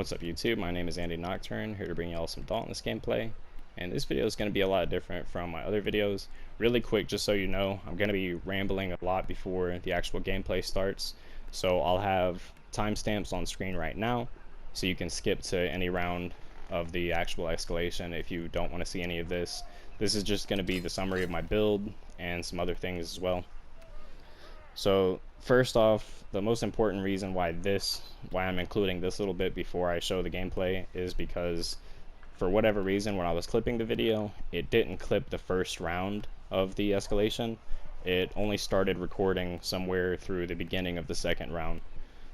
What's up YouTube? My name is AndyNocturne, here to bring y'all some Dauntless gameplay. And this video is going to be a lot different from my other videos. Really quick, just so you know, I'm going to be rambling a lot before the actual gameplay starts. So I'll have timestamps on screen right now, so you can skip to any round of the actual escalation if you don't want to see any of this. This is just going to be the summary of my build and some other things as well. So first off, the most important reason why I'm including this little bit before I show the gameplay is because for whatever reason when I was clipping the video, it didn't clip the first round of the escalation. It only started recording somewhere through the beginning of the second round.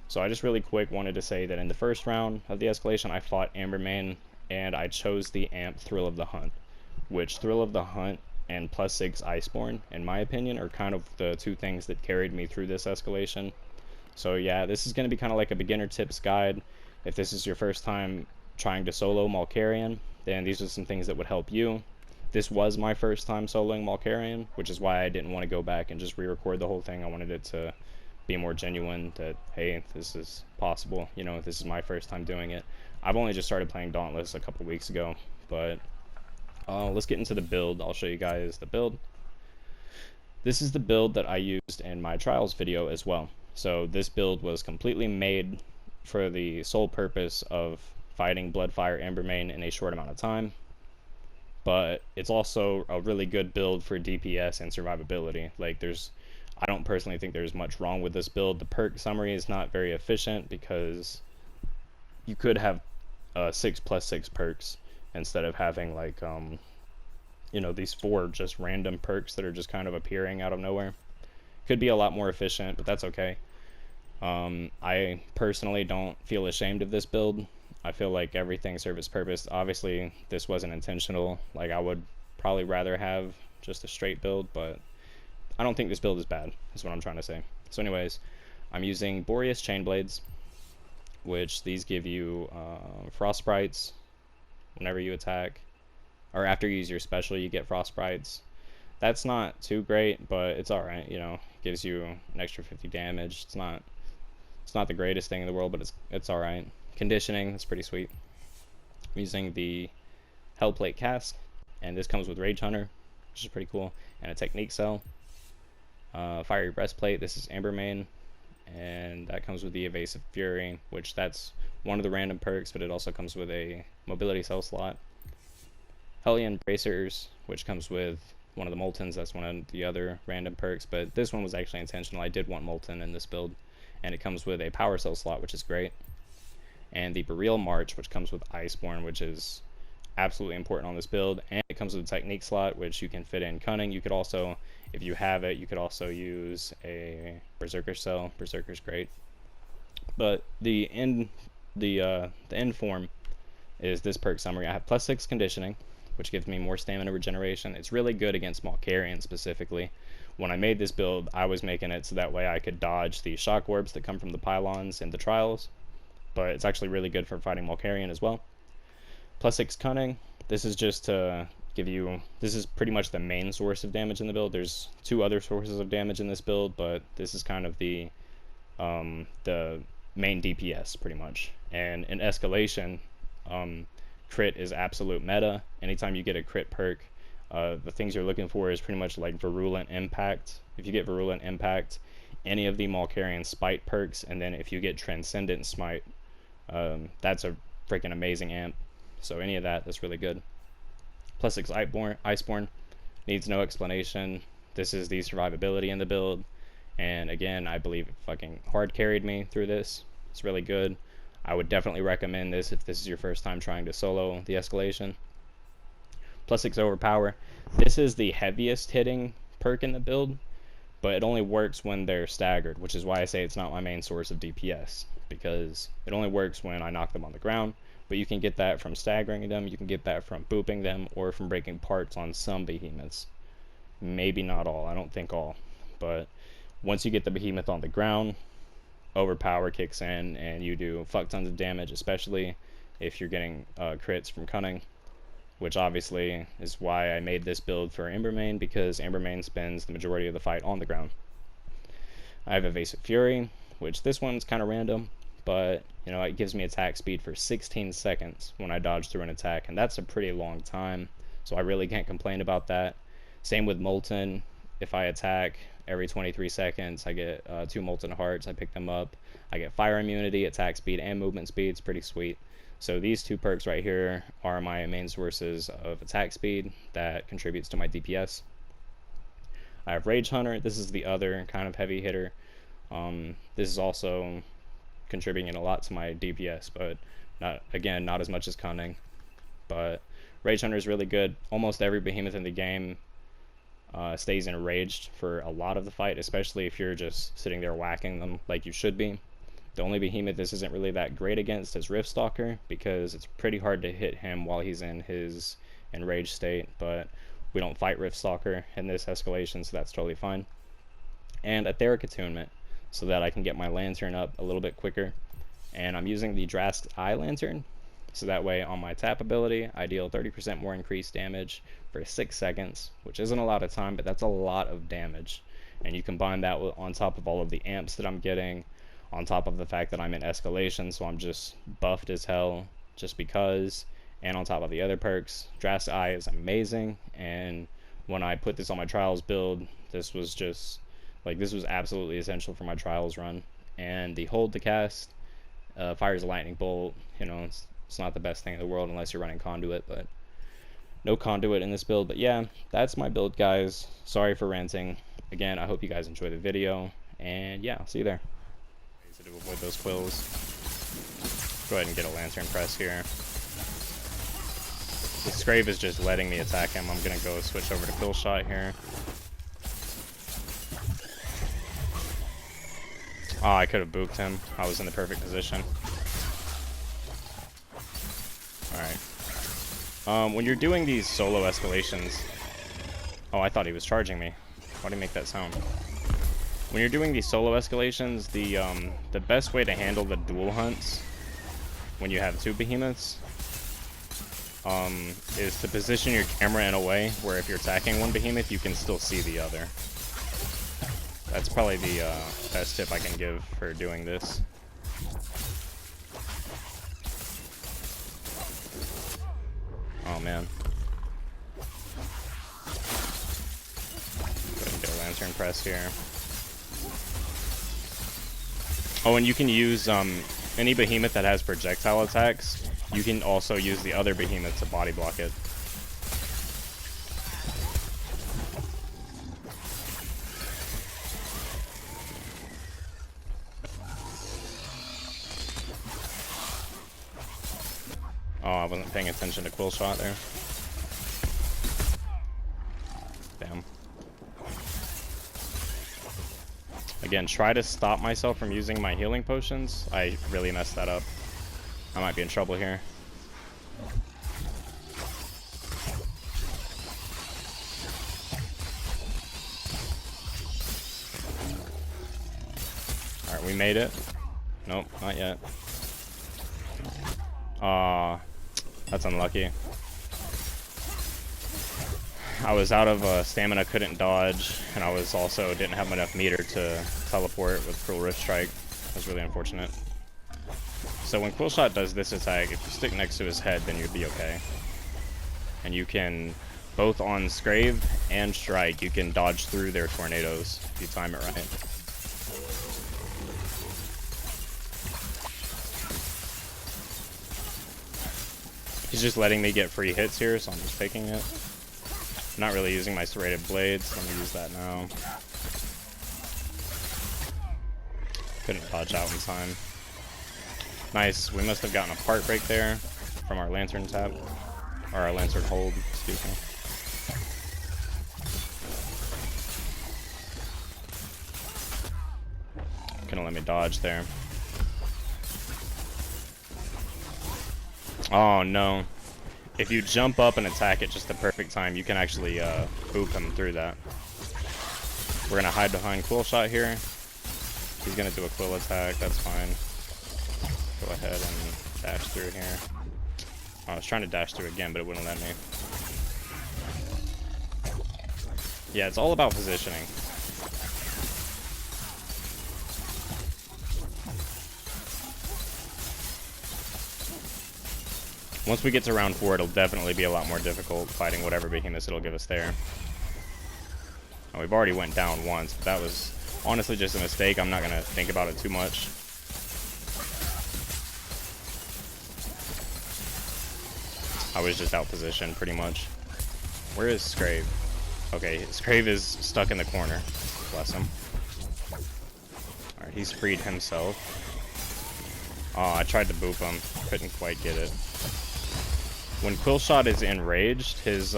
So I just really quick wanted to say that in the first round of the escalation I fought Ambermane and I chose the amp Thrill of the Hunt, which Thrill of the Hunt and +6 Iceborne, in my opinion, are kind of the two things that carried me through this escalation. So yeah, this is going to be kind of like a beginner tips guide. If this is your first time trying to solo Malkarion, then these are some things that would help you. This was my first time soloing Malkarion, which is why I didn't want to go back and just re-record the whole thing. I wanted it to be more genuine, that hey, this is possible, you know, this is my first time doing it. I've only just started playing Dauntless a couple weeks ago, but let's get into the build. I'll show you guys the build. This is the build that I used in my trials video as well. So this build was completely made for the sole purpose of fighting Bloodfire Ambermane in a short amount of time. But it's also a really good build for DPS and survivability. Like I don't personally think there's much wrong with this build. The perk summary is not very efficient because you could have 6+6 perks instead of having like you know, these 4 just random perks that are just kind of appearing out of nowhere. Could be a lot more efficient, but that's okay. I personally don't feel ashamed of this build. I feel like everything served its purpose. Obviously this wasn't intentional, like I would probably rather have just a straight build, but I don't think this build is bad, is what I'm trying to say. So anyways, I'm using Boreas Chainblades, which these give you frost sprites whenever you attack, or after you use your special you get frost sprites. That's not too great, but it's alright, you know, gives you an extra 50 damage. It's not the greatest thing in the world, but it's alright. Conditioning, that's pretty sweet. I'm using the Hellplate Cask, and this comes with Rage Hunter, which is pretty cool, and a Technique Cell. Fiery Breastplate, this is Ambermane, and that comes with the Evasive Fury, which that's one of the random perks, but it also comes with a mobility cell slot. Hellion Bracers, which comes with one of the Moltens, that's one of the other random perks, but this one was actually intentional. I did want Molten in this build, and it comes with a power cell slot, which is great. And the Burial March, which comes with Iceborne, which is absolutely important on this build, and it comes with a Technique slot, which you can fit in Cunning. You could also, if you have it, you could also use a Berserker cell. Berserker's great. But the end form is this perk summary. I have +6 conditioning, which gives me more stamina regeneration. It's really good against Malkarion specifically. When I made this build, I was making it so that way I could dodge the shock orbs that come from the pylons in the trials, but it's actually really good for fighting Malkarion as well. +6 cunning. This is just to give you, this is pretty much the main source of damage in the build. There's 2 other sources of damage in this build, but this is kind of the main DPS pretty much. And in escalation, crit is absolute meta. Anytime you get a crit perk, the things you're looking for is pretty much like Virulent Impact. If you get Virulent Impact, any of the Malkarion Spite perks, and then if you get Transcendent Smite, that's a freaking amazing amp. So any of that's really good. +6 Iceborne needs no explanation. This is the survivability in the build, and again, I believe it fucking hard carried me through this. It's really good. I would definitely recommend this if this is your first time trying to solo the escalation. +6 Overpower. This is the heaviest hitting perk in the build, but it only works when they're staggered, which is why I say it's not my main source of DPS, because it only works when I knock them on the ground. But you can get that from staggering them, you can get that from booping them, or from breaking parts on some behemoths. Maybe not all, I don't think all. But once you get the behemoth on the ground, Overpower kicks in and you do fuck tons of damage, especially if you're getting crits from Cunning, which obviously is why I made this build for Ambermane, because Ambermane spends the majority of the fight on the ground. I have Evasive Fury, which this one's kind of random, but you know, it gives me attack speed for 16 seconds when I dodge through an attack, and that's a pretty long time, so I really can't complain about that. Same with Molten. If I attack every 23 seconds, I get 2 Molten Hearts. I pick them up. I get fire immunity, attack speed, and movement speed. It's pretty sweet. So these 2 perks right here are my main sources of attack speed that contributes to my DPS. I have Rage Hunter. This is the other kind of heavy hitter. This is also contributing a lot to my DPS, but not as much as Cunning. But Rage Hunter is really good. Almost every behemoth in the game stays enraged for a lot of the fight, especially if you're just sitting there whacking them like you should be. The only behemoth this isn't really that great against is Riftstalker, because it's pretty hard to hit him while he's in his enraged state, but we don't fight Riftstalker in this escalation, so that's totally fine. And Etheric Attunement, so that I can get my Lantern up a little bit quicker. And I'm using the Drask's Eye Lantern, so that way on my tap ability, I deal 30% more increased damage for 6 seconds, which isn't a lot of time, but that's a lot of damage. And you combine that with, on top of all of the amps that I'm getting, on top of the fact that I'm in escalation, so I'm just buffed as hell just because, and on top of the other perks, Drask's Eye is amazing. And when I put this on my Trials build, this was absolutely essential for my Trials run. And the hold to cast fires a lightning bolt. You know, it's not the best thing in the world unless you're running Conduit, but no Conduit in this build. But yeah, that's my build, guys. Sorry for ranting. Again, I hope you guys enjoy the video, and yeah, I'll see you there. To avoid those quills, go ahead and get a Lantern press here. The Scrave is just letting me attack him. I'm gonna go switch over to Quill Shot here. Oh, I could have booped him. I was in the perfect position. Alright. When you're doing these solo escalations... Oh, I thought he was charging me. Why did he make that sound? When you're doing these solo escalations, the best way to handle the dual hunts when you have 2 behemoths is to position your camera in a way where if you're attacking one behemoth, you can still see the other. That's probably the best tip I can give for doing this. Oh man. Go ahead and get a Lantern press here. Oh, and you can use any behemoth that has projectile attacks. You can also use the other behemoth to body block it. Oh, I wasn't paying attention to Quill Shot there. Damn. Again, try to stop myself from using my healing potions. I really messed that up. I might be in trouble here. Alright, we made it. Nope, not yet. Aw, that's unlucky. I was out of stamina, couldn't dodge, and I was also didn't have enough meter to teleport with Cruel Rift Strike. That was really unfortunate. So when Quill Shot does this attack, if you stick next to his head, then you'd be okay. And you can, both on Scrave and Strike, you can dodge through their tornadoes if you time it right. He's just letting me get free hits here, so I'm just taking it. I'm not really using my serrated blades. Let me use that now. Couldn't dodge out in time. Nice. We must have gotten a part break there from our Lantern tap. Or our Lantern hold, excuse me. Couldn't let me dodge there. Oh no. If you jump up and attack at just the perfect time, you can actually boop him through that. We're gonna hide behind Quill Shot here. He's gonna do a Quill attack, that's fine. Go ahead and dash through here. I was trying to dash through again, but it wouldn't let me. Yeah, it's all about positioning. Once we get to round 4, it'll definitely be a lot more difficult fighting whatever behemoths it'll give us there. Now, we've already went down once, but that was honestly just a mistake. I'm not going to think about it too much. I was just out positioned pretty much. Where is Scrave? Okay, Scrave is stuck in the corner. Bless him. Alright, he's freed himself. Oh, I tried to boop him. Couldn't quite get it. When Quillshot is enraged, his,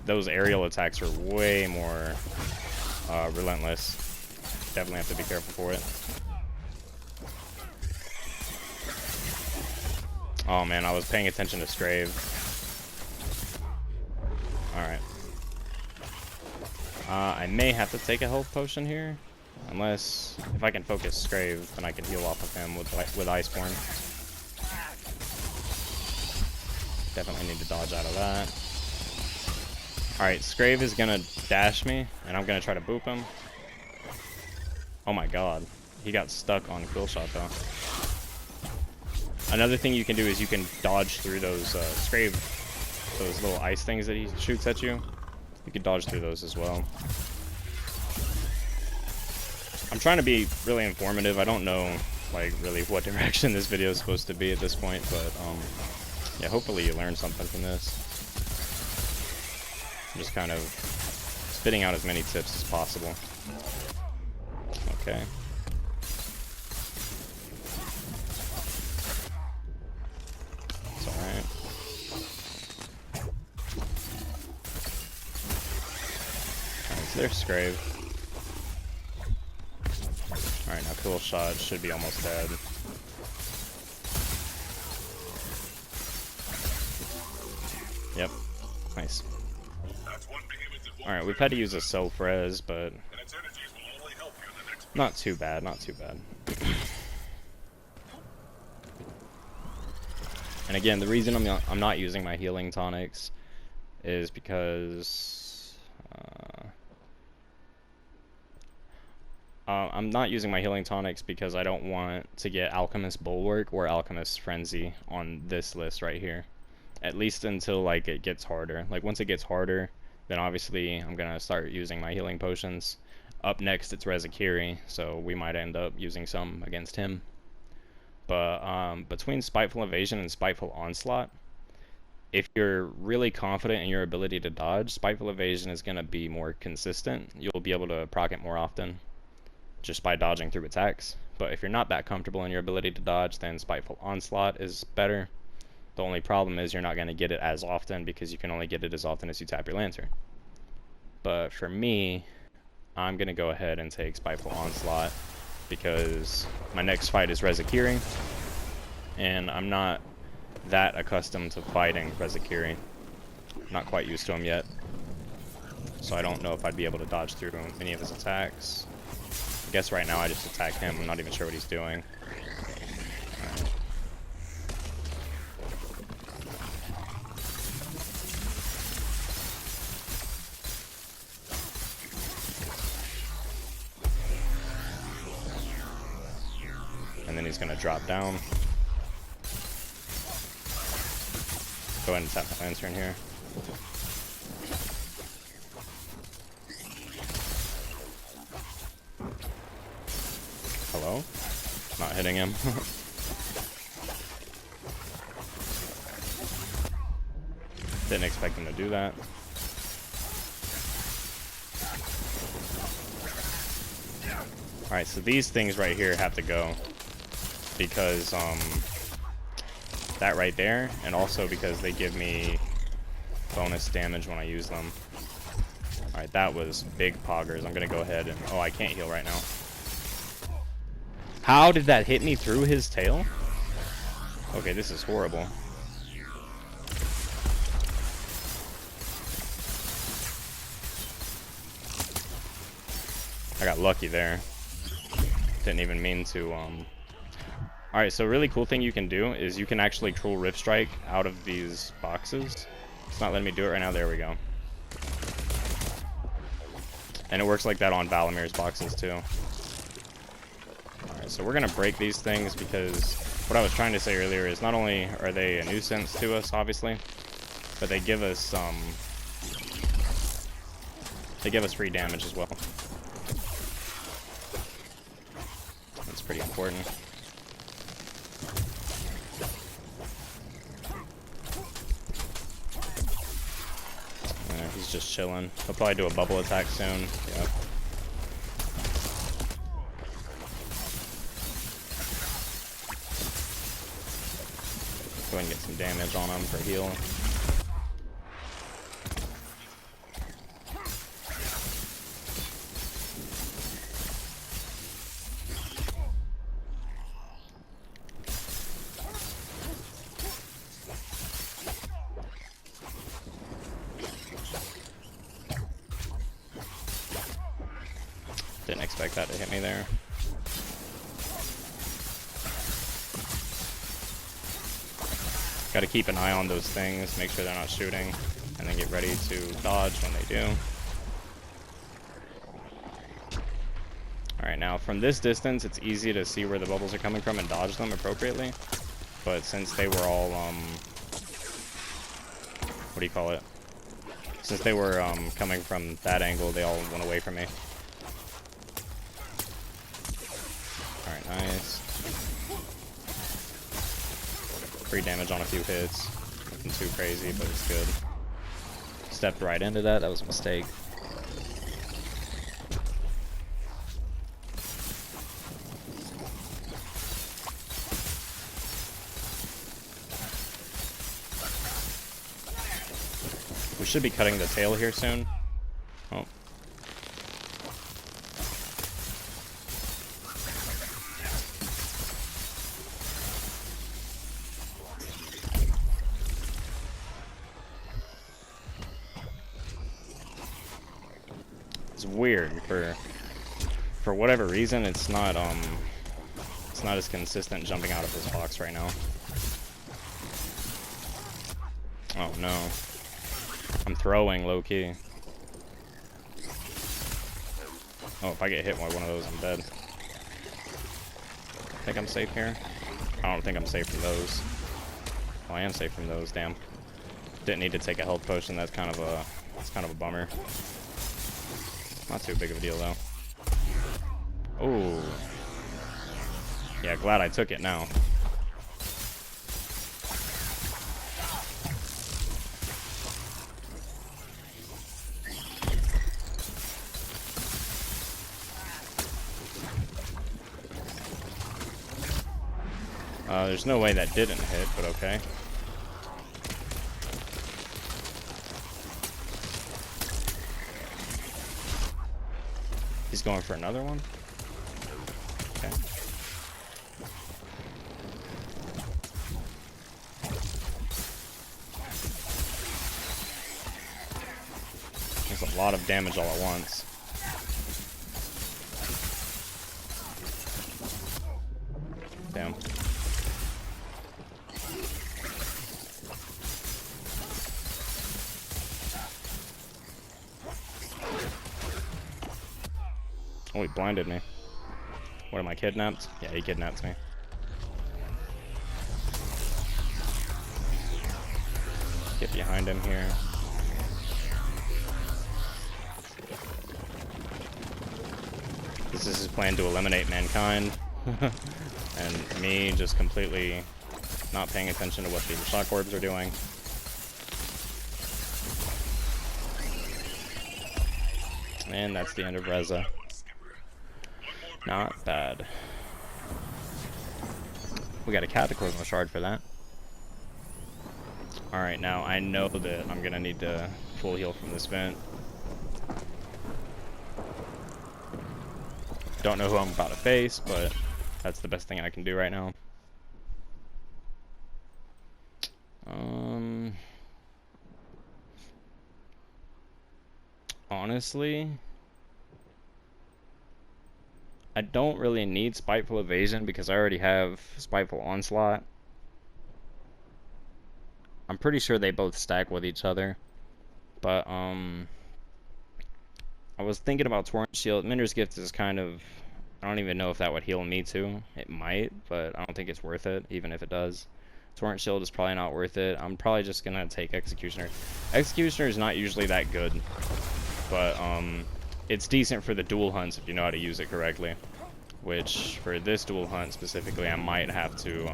those aerial attacks are way more, relentless. Definitely have to be careful for it. Oh man, I was paying attention to Scrave. Alright. I may have to take a health potion here. Unless, if I can focus Scrave, then I can heal off of him with Iceborne. Definitely need to dodge out of that. Alright, Scrave is gonna dash me, and I'm gonna try to boop him. Oh my god. He got stuck on Quillshot though. Another thing you can do is you can dodge through those Scrave, those little ice things that he shoots at you. You can dodge through those as well. I'm trying to be really informative. I don't know, like, really what direction this video is supposed to be at this point, but, yeah, hopefully you learned something from this. I'm just kind of spitting out as many tips as possible. Okay. It's alright. Alright, so there's Scrave. Alright, now Quillshot should be almost dead. Yep. Nice. Alright, we've had to use a self-res, but not too bad, not too bad. And again, the reason I'm not using my healing tonics is because I'm not using my healing tonics because I don't want to get Alchemist Bulwark or Alchemist Frenzy on this list right here. At least until, like, it gets harder. Like, once it gets harder, then obviously I'm gonna start using my healing potions. Up next, it's Rezakiri, so we might end up using some against him. But between Spiteful Evasion and Spiteful Onslaught, if you're really confident in your ability to dodge, Spiteful Evasion is gonna be more consistent. You'll be able to proc it more often just by dodging through attacks. But if you're not that comfortable in your ability to dodge, then Spiteful Onslaught is better. The only problem is you're not going to get it as often because you can only get it as often as you tap your Lantern. But for me, I'm going to go ahead and take Spiteful Onslaught because my next fight is Rezakiri, and I'm not that accustomed to fighting Rezakiri. Not quite used to him yet. So I don't know if I'd be able to dodge through any of his attacks. I guess right now I just attack him. I'm not even sure what he's doing. Alright. And then he's going to drop down. Go ahead and tap my Lantern here. Hello? Not hitting him. Didn't expect him to do that. Alright, so these things right here have to go. Because, that right there, and also because they give me bonus damage when I use them. Alright, that was big poggers. I'm gonna go ahead and... Oh, I can't heal right now. How did that hit me through his tail? Okay, this is horrible. I got lucky there. Didn't even mean to, Alright, so a really cool thing you can do is you can actually Cruel Rift Strike out of these boxes. It's not letting me do it right now. There we go. And it works like that on Valamir's boxes too. Alright, so we're gonna break these things because what I was trying to say earlier is not only are they a nuisance to us, obviously, but they give us free damage as well. That's pretty important. He's just chilling. He'll probably do a bubble attack soon. Yep. Go ahead and get some damage on him for heal. Didn't expect that to hit me there. Got to keep an eye on those things, make sure they're not shooting, and then get ready to dodge when they do. Alright, now from this distance, it's easy to see where the bubbles are coming from and dodge them appropriately. But since they were all, what do you call it? Since they were coming from that angle, they all went away from me. Alright, nice. Free damage on a few hits. Nothing too crazy, but it's good. Stepped right into that. That was a mistake. We should be cutting the tail here soon. Oh. It's weird for whatever reason it's not as consistent jumping out of this box right now. Oh no. I'm throwing low key. Oh, if I get hit by one of those, I'm dead. Think I'm safe here? I don't think I'm safe from those. Oh, I am safe from those, damn. Didn't need to take a health potion, that's kind of a bummer. Not too big of a deal though. Oh. Yeah, glad I took it now. There's no way that didn't hit, but okay. He's going for another one? Okay. There's a lot of damage all at once. Damn. Oh, he blinded me. What, am I kidnapped? Yeah, he kidnapped me. Get behind him here. This is his plan to eliminate mankind. And me just completely not paying attention to what the shock orbs are doing. And that's the end of Reza. Not bad. We got a Cataclysmal Shard for that. Alright, now I know that I'm gonna need to full heal from this vent. Don't know who I'm about to face, but that's the best thing I can do right now. Honestly, I don't really need Spiteful Evasion because I already have Spiteful Onslaught. I'm pretty sure they both stack with each other. But, I was thinking about Torrent Shield. Minder's Gift is kind of, I don't even know if that would heal me too. It might, but I don't think it's worth it, even if it does. Torrent Shield is probably not worth it. I'm probably just gonna take Executioner. Executioner is not usually that good, but it's decent for the dual hunts if you know how to use it correctly. Which, for this dual hunt specifically, I might have to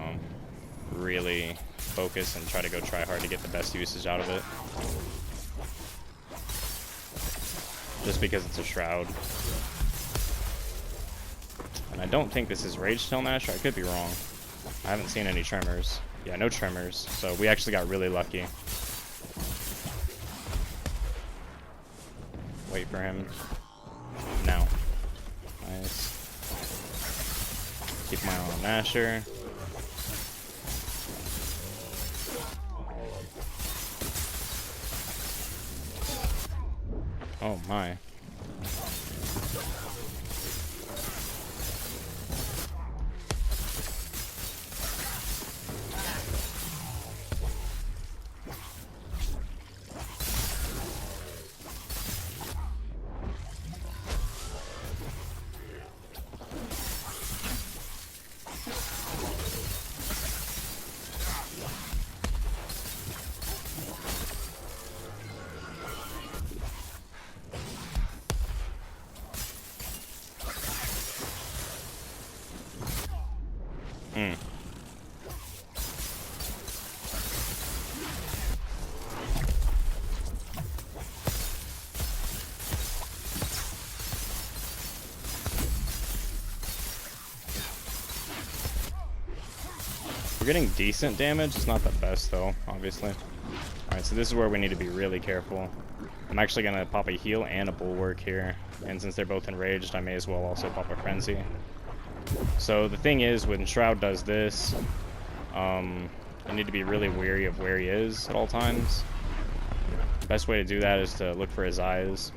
really focus and try to go try hard to get the best usage out of it. Just because it's a Shroud. And I don't think this is Rage Tail Masher. I could be wrong. I haven't seen any Tremors. Yeah, no Tremors. So we actually got really lucky. Wait for him. Now. Nice. Keep my eye on Masher. Oh my. We're getting decent damage. It's not the best though, obviously. Alright, so this is where we need to be really careful. I'm actually going to pop a heal and a bulwark here. And since they're both enraged, I may as well also pop a frenzy. So the thing is, when Shroud does this, you need to be really wary of where he is at all times. The best way to do that is to look for his eyes.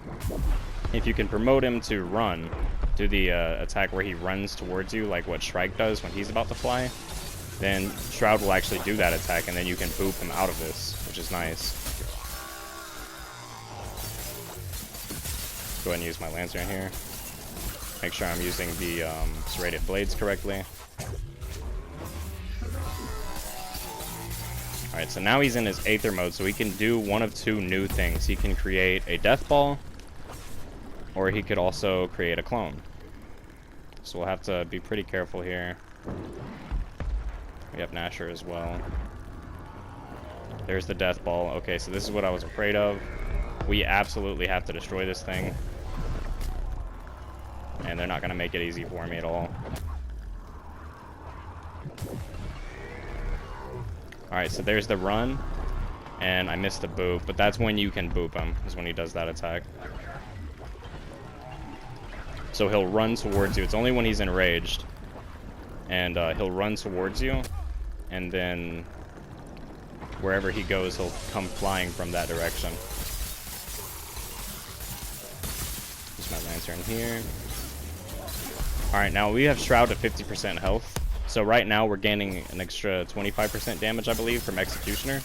If you can promote him to run, do the attack where he runs towards you, like what Shrike does when he's about to fly, then Shroud will actually do that attack, and then you can boop him out of this, which is nice. Go ahead and use my Lantern here. Make sure I'm using the serrated blades correctly. Alright, so now he's in his Aether mode, so he can do one of two new things. He can create a Death Ball, or he could also create a clone. So we'll have to be pretty careful here. We have Nasher as well. There's the Death Ball. Okay, so this is what I was afraid of. We absolutely have to destroy this thing. And they're not going to make it easy for me at all. Alright, so there's the run. And I missed the boop, but that's when you can boop him, is when he does that attack. So he'll run towards you. It's only when he's enraged. And he'll run towards you. And then wherever he goes, he'll come flying from that direction. Use my Lantern here. Alright, now we have Shroud at 50% health. So right now we're gaining an extra 25% damage, I believe, from Executioner.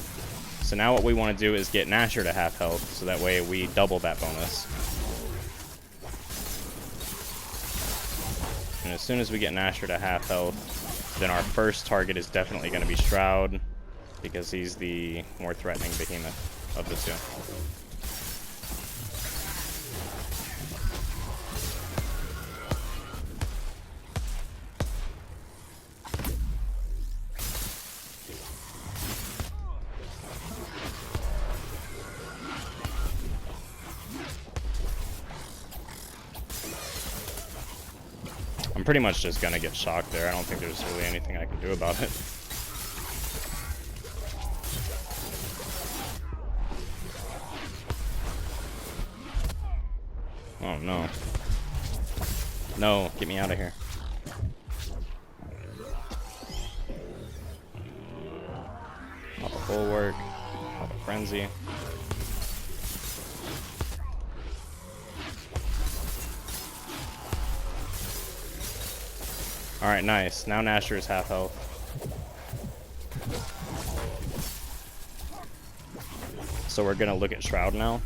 So now what we want to do is get Nasher to half health, so that way we double that bonus. And as soon as we get Nasher to half health, then our first target is definitely going to be Shroud, because he's the more threatening behemoth of the two. I'm pretty much just gonna get shocked there. I don't think there's really anything I can do about it. Oh no. No, get me out of here. Pop a bulwark, pop a frenzy. Alright, nice. Now Nasher is half health. So we're gonna look at Shroud now.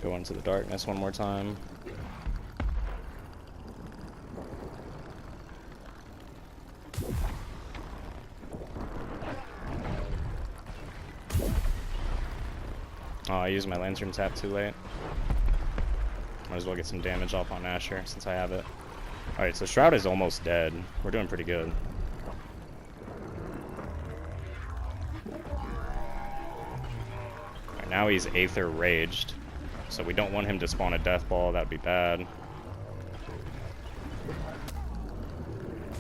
Go into the darkness one more time. Oh, I used my lantern tap too late. Might as well get some damage off on Asher since I have it. Alright, so Shroud is almost dead. We're doing pretty good. Alright, now he's Aether Raged. So we don't want him to spawn a Death Ball, that'd be bad.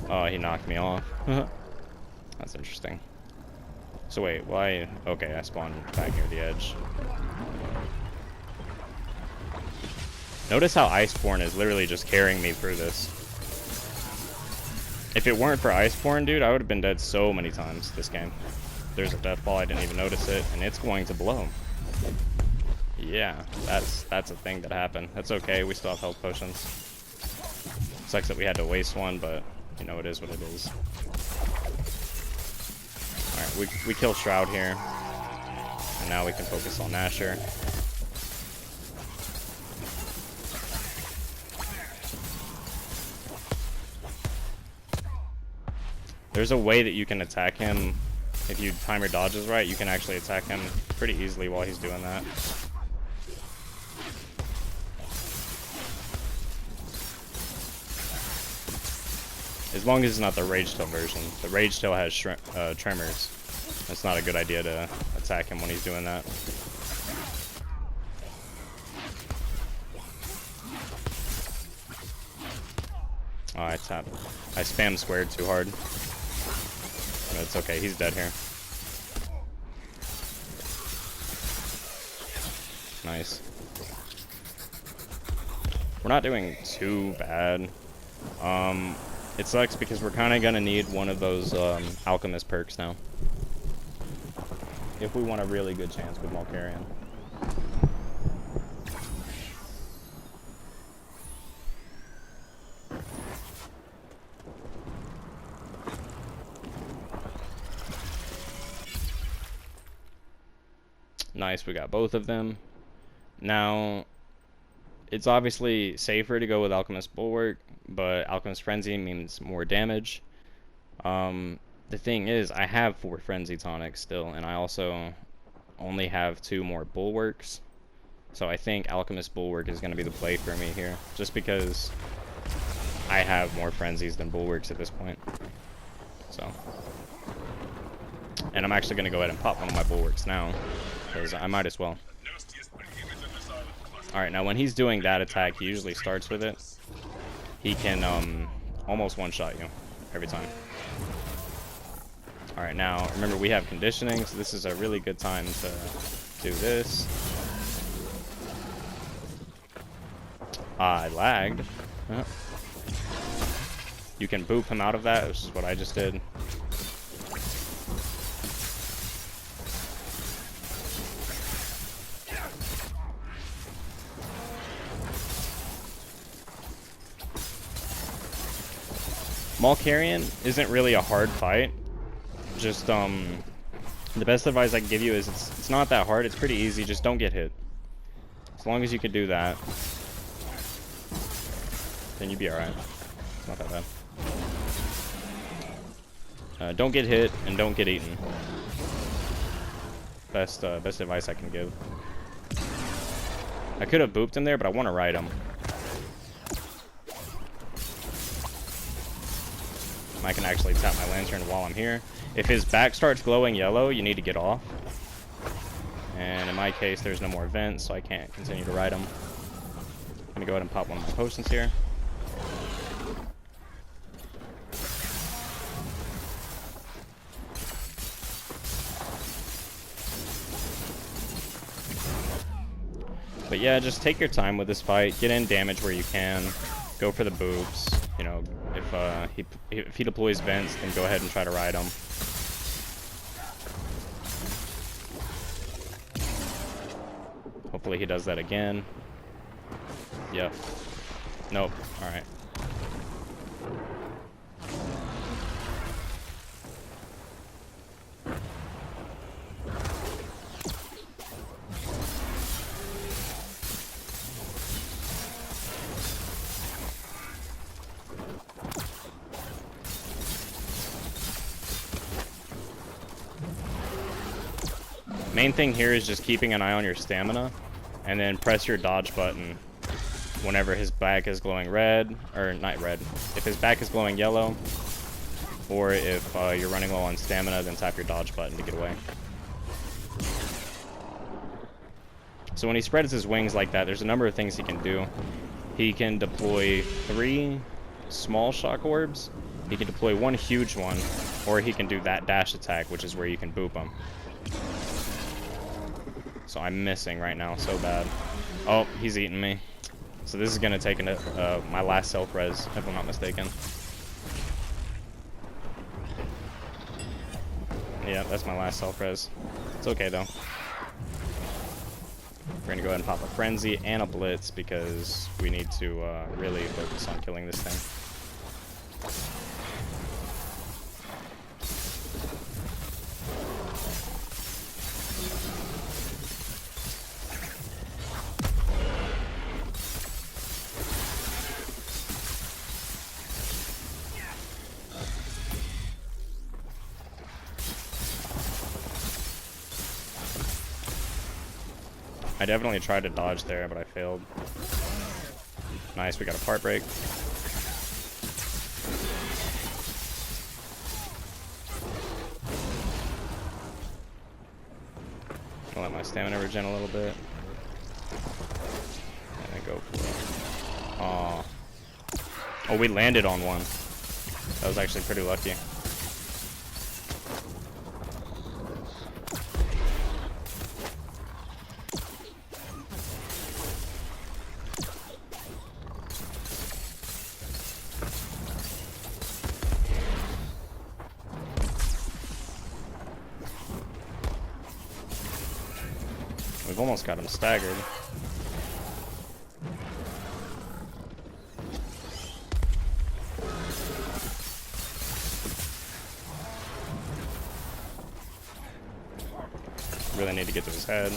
Oh, he knocked me off. That's interesting. So wait, why? Okay, I spawned back near the edge. Notice how Iceborne is literally just carrying me through this. If it weren't for Iceborne, dude, I would have been dead so many times this game. There's a Death Ball, I didn't even notice it, and it's going to blow. Yeah, that's a thing that happened. That's okay, we still have health potions. Sucks that we had to waste one, but you know, it is what it is. Alright, we kill Shroud here. And now we can focus on Asher. There's a way that you can attack him. If you time your dodges right, you can actually attack him pretty easily while he's doing that. As long as it's not the Rage Tail version. The Rage Tail has tremors. It's not a good idea to attack him when he's doing that. Oh, I spammed squared too hard. But it's okay, he's dead here. Nice. We're not doing too bad. It sucks because we're kind of going to need one of those alchemist perks now. If we want a really good chance with Malkarion. Nice, we got both of them. Now, it's obviously safer to go with Alchemist Bulwark, but Alchemist Frenzy means more damage. The thing is, I have 4 Frenzy Tonics still, and I also only have 2 more Bulwarks. So I think Alchemist Bulwark is going to be the play for me here, just because I have more Frenzies than Bulwarks at this point. So, and I'm actually going to go ahead and pop one of my Bulwarks now, because I might as well. Alright, now when he's doing that attack, he usually starts with it. He can almost one-shot you every time. Alright, now remember we have conditioning, so this is a really good time to do this. I lagged. You can boop him out of that, which is what I just did. Malkarion isn't really a hard fight. Just the best advice I can give you is it's not that hard. It's pretty easy. Just don't get hit. As long as you can do that, then you'd be alright. It's not that bad. Don't get hit and don't get eaten. Best advice I can give. I could have booped him there, but I want to ride him. I can actually tap my lantern while I'm here. If his back starts glowing yellow, you need to get off. And in my case, there's no more vents, so I can't continue to ride him. I'm gonna go ahead and pop one of my potions here. But yeah, just take your time with this fight. Get in damage where you can. Go for the boops. You know, if he deploys vents, then go ahead and try to ride him. Hopefully he does that again. Yep. Nope. Alright. Main thing here is just keeping an eye on your stamina, and then press your dodge button whenever his back is glowing red, or not red, if his back is glowing yellow, or if you're running low on stamina, then tap your dodge button to get away. So when he spreads his wings like that, there's a number of things he can do. He can deploy 3 small shock orbs, he can deploy 1 huge one, or he can do that dash attack, which is where you can boop him. So I'm missing right now so bad. Oh, he's eating me. So this is going to take my last self-res, if I'm not mistaken. Yeah, that's my last self-res. It's okay, though. We're going to go ahead and pop a Frenzy and a Blitz, because we need to really focus on killing this thing. I definitely tried to dodge there, but I failed. Nice, we got a part break. I'll let my stamina regen a little bit. And then go for it. Aw. Oh, we landed on one. That was actually pretty lucky. We've almost got him staggered. Really need to get to his head.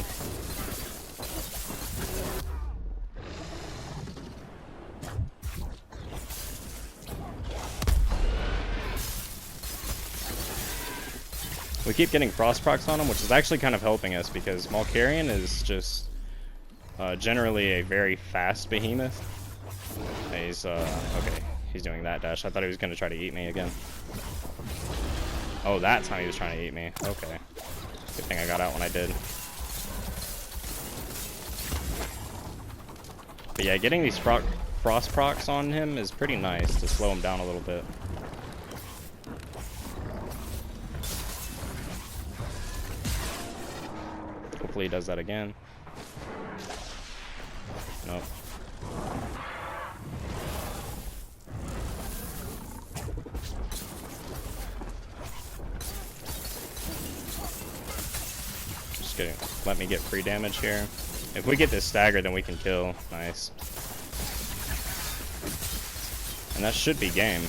We keep getting frost procs on him, which is actually kind of helping us because Malkarion is just generally a very fast behemoth. He's okay, he's doing that dash. I thought he was going to try to eat me again. Oh, that time he was trying to eat me. Okay. Good thing I got out when I did. But yeah, getting these frost procs on him is pretty nice to slow him down a little bit. Hopefully he does that again. Nope. Just kidding. Let me get free damage here. If we get this stagger, then we can kill. Nice. And that should be game.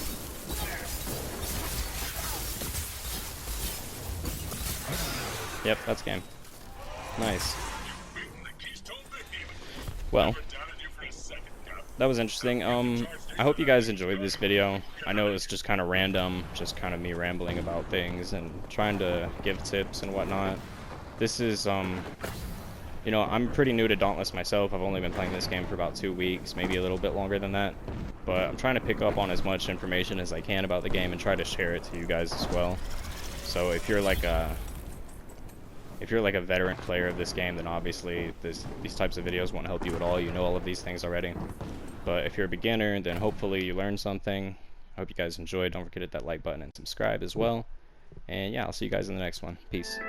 Yep, that's game. Nice. Well, that was interesting. I hope you guys enjoyed this video. I know it was just kind of random, just kind of me rambling about things and trying to give tips and whatnot. This is, you know, I'm pretty new to Dauntless myself. I've only been playing this game for about 2 weeks, maybe a little bit longer than that. But I'm trying to pick up on as much information as I can about the game and try to share it to you guys as well. So if you're like a veteran player of this game, then obviously these types of videos won't help you at all. You know all of these things already. But if you're a beginner, then hopefully you learned something. I hope you guys enjoyed. Don't forget to hit that like button and subscribe as well. And yeah, I'll see you guys in the next one. Peace.